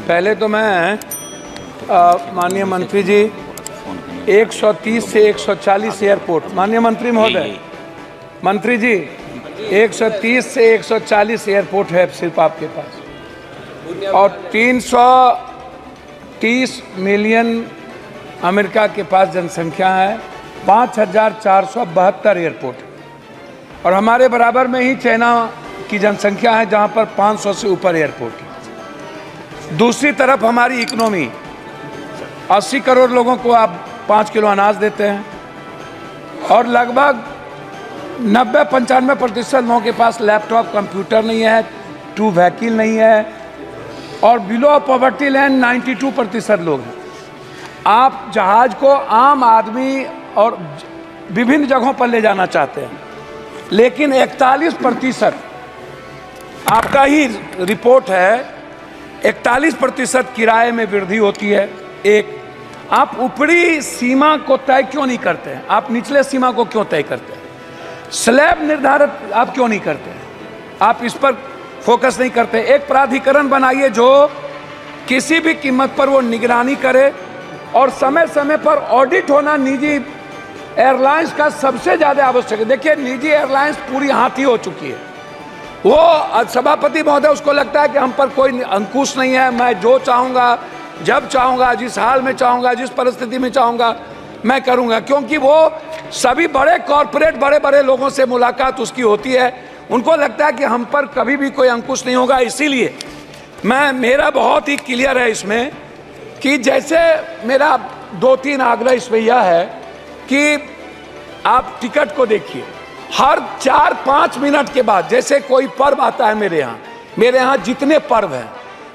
पहले तो मैं माननीय मंत्री जी 130 से 140 एयरपोर्ट, माननीय मंत्री महोदय, मंत्री जी 130 से 140 एयरपोर्ट है सिर्फ आपके पास, और 330 मिलियन अमेरिका के पास जनसंख्या है, 5472 एयरपोर्ट, और हमारे बराबर में ही चाइना की जनसंख्या है जहां पर 500 से ऊपर एयरपोर्ट है। दूसरी तरफ हमारी इकोनॉमी 80 करोड़ लोगों को आप 5 किलो अनाज देते हैं, और लगभग 90-95% लोगों के पास लैपटॉप कंप्यूटर नहीं है, 2 व्हीकल नहीं है, और बिलो पॉवर्टी लाइन 92% लोग हैं। आप जहाज को आम आदमी और विभिन्न जगहों पर ले जाना चाहते हैं, लेकिन 41% आपका ही रिपोर्ट है, 41% किराए में वृद्धि होती है। एक, आप ऊपरी सीमा को तय क्यों नहीं करते हैं? आप निचले सीमा को क्यों तय करते हैं? स्लैब निर्धारित आप क्यों नहीं करते हैं? आप इस पर फोकस नहीं करते। एक प्राधिकरण बनाइए जो किसी भी कीमत पर वो निगरानी करे, और समय समय पर ऑडिट होना निजी एयरलाइंस का सबसे ज़्यादा आवश्यक है। देखिए, निजी एयरलाइंस पूरी हाथी हो चुकी है। वो सभापति महोदय, उसको लगता है कि हम पर कोई अंकुश नहीं है, मैं जो चाहूँगा, जब चाहूँगा, जिस हाल में चाहूँगा, जिस परिस्थिति में चाहूँगा मैं करूँगा, क्योंकि वो सभी बड़े कॉरपोरेट बड़े बड़े लोगों से मुलाकात उसकी होती है। उनको लगता है कि हम पर कभी भी कोई अंकुश नहीं होगा। इसीलिए मेरा बहुत ही क्लियर है इसमें कि जैसे मेरा 2-3 आग्रह इसमें यह है कि आप टिकट को देखिए, हर 4-5 मिनट के बाद जैसे कोई पर्व आता है, मेरे यहाँ जितने पर्व हैं,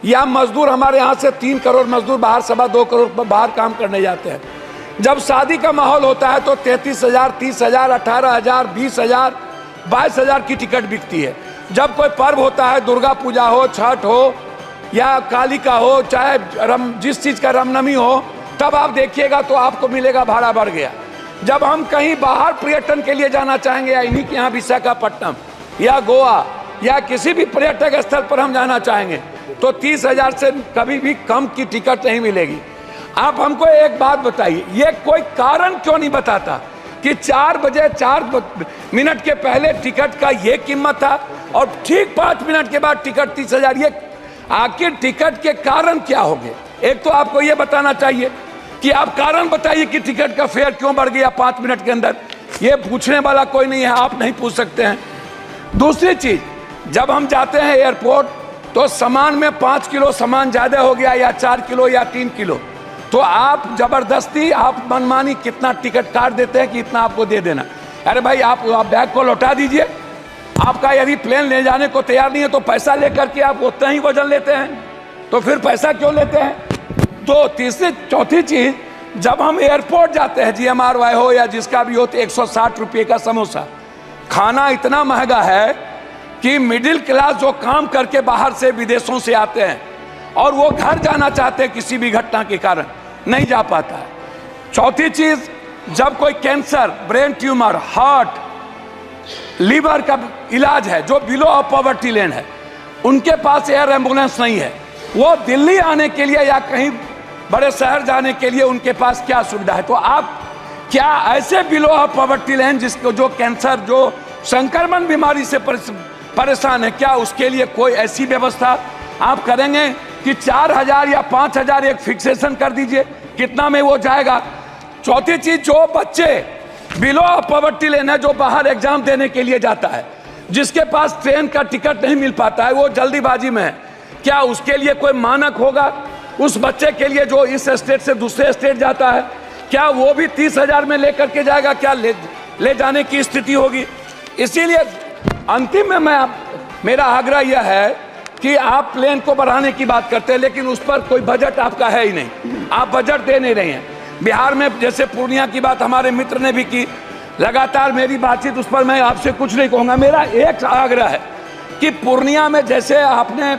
या मजदूर हमारे यहाँ से 3 करोड़ मजदूर बाहर 2.25 करोड़ बाहर काम करने जाते हैं। जब शादी का माहौल होता है तो 33,000, 30,000, 18,000, 20,000, 22,000 की टिकट बिकती है। जब कोई पर्व होता है, दुर्गा पूजा हो, छठ हो या काली का हो, चाहे जिस चीज़ का रामनवमी हो, तब आप देखिएगा तो आपको मिलेगा भाड़ा बढ़ गया। जब हम कहीं बाहर पर्यटन के लिए जाना चाहेंगे, या इन्हीं के यहाँ विशाखापट्टनम या गोवा या किसी भी पर्यटक स्थल पर हम जाना चाहेंगे, तो 30,000 से कभी भी कम की टिकट नहीं मिलेगी। आप हमको एक बात बताइए, ये कोई कारण क्यों नहीं बताता कि 4 बजे 4 मिनट के पहले टिकट का ये कीमत था और ठीक 5 मिनट के बाद टिकट 30,000? ये आखिर टिकट के कारण क्या होंगे? एक तो आपको ये बताना चाहिए कि आप कारण बताइए कि टिकट का फेयर क्यों बढ़ गया 5 मिनट के अंदर। ये पूछने वाला कोई नहीं है, आप नहीं पूछ सकते हैं। दूसरी चीज, जब हम जाते हैं एयरपोर्ट तो सामान में 5 किलो सामान ज़्यादा हो गया, या 4 किलो या 3 किलो, तो आप जबरदस्ती आप मनमानी कितना टिकट काट देते हैं कि इतना आपको दे देना। अरे भाई, आप बैग को लौटा दीजिए। आपका यदि प्लेन ले जाने को तैयार नहीं है तो पैसा लेकर के आप उतना ही वजन लेते हैं, तो फिर पैसा क्यों लेते हैं? तो चौथी चीज, जब हम एयरपोर्ट जाते हैं, GMRY हो या जिसका भी हो, तो 160 रुपये का समोसा। खाना इतना महंगा है कि मिडिल क्लास जो काम करके बाहर से विदेशों से आते हैं और वो घर जाना चाहते हैं, किसी भी घटना के कारण नहीं जा पाता है। चौथी चीज, जब कोई cancer, brain tumour, heart, liver का इलाज है जो बिलो ऑफ पॉवर्टी लाइन है, उनके पास एयर एम्बुलेंस नहीं है। वो दिल्ली आने के लिए या कहीं बड़े शहर जाने के लिए उनके पास क्या सुविधा है? तो आप क्या ऐसे बिलो ऑफ पॉवर्टी लाइन जिसको जो कैंसर, जो संक्रमण बीमारी से परेशान है, क्या उसके लिए कोई ऐसी व्यवस्था आप करेंगे कि 4,000 या 5,000 एक फिक्सेशन कर दीजिए, कितना में वो जाएगा? चौथी चीज, जो बच्चे बिलो ऑफ पॉवर्टी लाइन है, जो बाहर एग्जाम देने के लिए जाता है, जिसके पास ट्रेन का टिकट नहीं मिल पाता है, वो जल्दीबाजी में है, क्या उसके लिए कोई मानक होगा? उस बच्चे के लिए जो इस स्टेट से दूसरे स्टेट जाता है, क्या वो भी 30,000 में लेकर के जाएगा? क्या ले जाने की स्थिति होगी? इसीलिए अंतिम में मेरा आग्रह यह है कि आप प्लेन को बढ़ाने की बात करते हैं, लेकिन उस पर कोई बजट आपका है ही नहीं। आप बजट दे नहीं रहे हैं। बिहार में जैसे पूर्णिया की बात हमारे मित्र ने भी की, लगातार मेरी बातचीत उस पर, मैं आपसे कुछ नहीं कहूँगा। मेरा एक आग्रह है कि पूर्णिया में जैसे आपने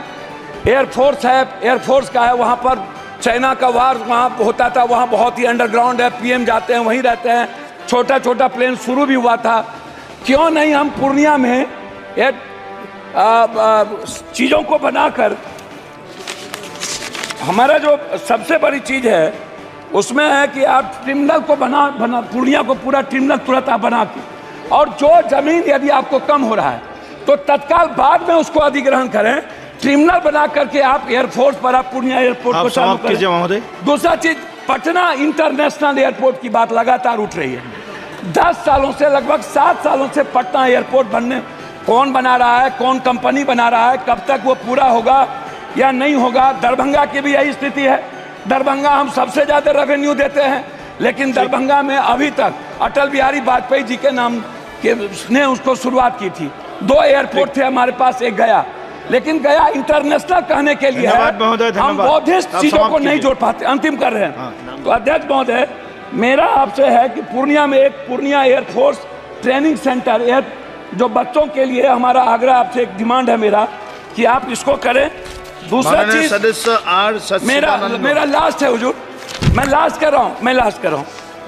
एयरफोर्स है, एयरफोर्स का है, वहाँ पर चाइना का वार वहाँ होता था, वहाँ बहुत ही अंडरग्राउंड है, PM जाते हैं, वहीं रहते हैं, छोटा छोटा प्लेन शुरू भी हुआ था। क्यों नहीं हम पूर्णिया में चीज़ों को बनाकर हमारा जो सबसे बड़ी चीज़ है उसमें है कि आप टर्मिनल को बना पूर्णिया को पूरा टर्मिनल तुरंत आप बना के, और जो जमीन यदि आपको कम हो रहा है तो तत्काल बाद में उसको अधिग्रहण करें, टर्मिनल बना करके आप एयरफोर्स पर आप पूर्णिया एयरपोर्ट को चालू करें। दूसरा चीज, पटना इंटरनेशनल एयरपोर्ट की बात लगातार उठ रही है। 10 सालों से, लगभग 7 सालों से पटना एयरपोर्ट बनने, कौन बना रहा है, कौन कंपनी बना रहा है, कब तक वो पूरा होगा या नहीं होगा। दरभंगा की भी यही स्थिति है। दरभंगा हम सबसे ज्यादा रेवेन्यू देते हैं, लेकिन दरभंगा में अभी तक अटल बिहारी वाजपेयी जी के नाम के ने उसको शुरुआत की थी। 2 एयरपोर्ट थे हमारे पास, एक गया, लेकिन गया इंटरनेशनल कहने के लिए है, हम बौद्धिस्ट चीजों को नहीं जोड़ पाते। अंतिम कर रहे हैं। तो अध्यक्ष महोदय, मेरा आपसे है कि पूर्णिया में एक पूर्णिया एयरफोर्स ट्रेनिंग सेंटर, जो बच्चों के लिए, हमारा आग्रह आपसे, एक डिमांड है मेरा कि आप इसको करें। दूसरा चीज, मेरा लास्ट है हुजूर, मैं लास्ट कर रहा हूँ,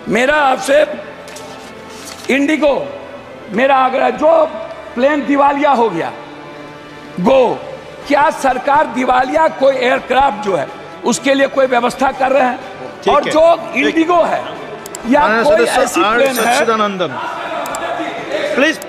मेरा आपसे इंडिगो, मेरा आग्रह, जो प्लेन दिवालिया हो गया क्या सरकार दिवालिया कोई एयरक्राफ्ट जो है उसके लिए कोई व्यवस्था कर रहे हैं? और जो इंडिगो है या कोई ऐसी प्लेन है, प्लीज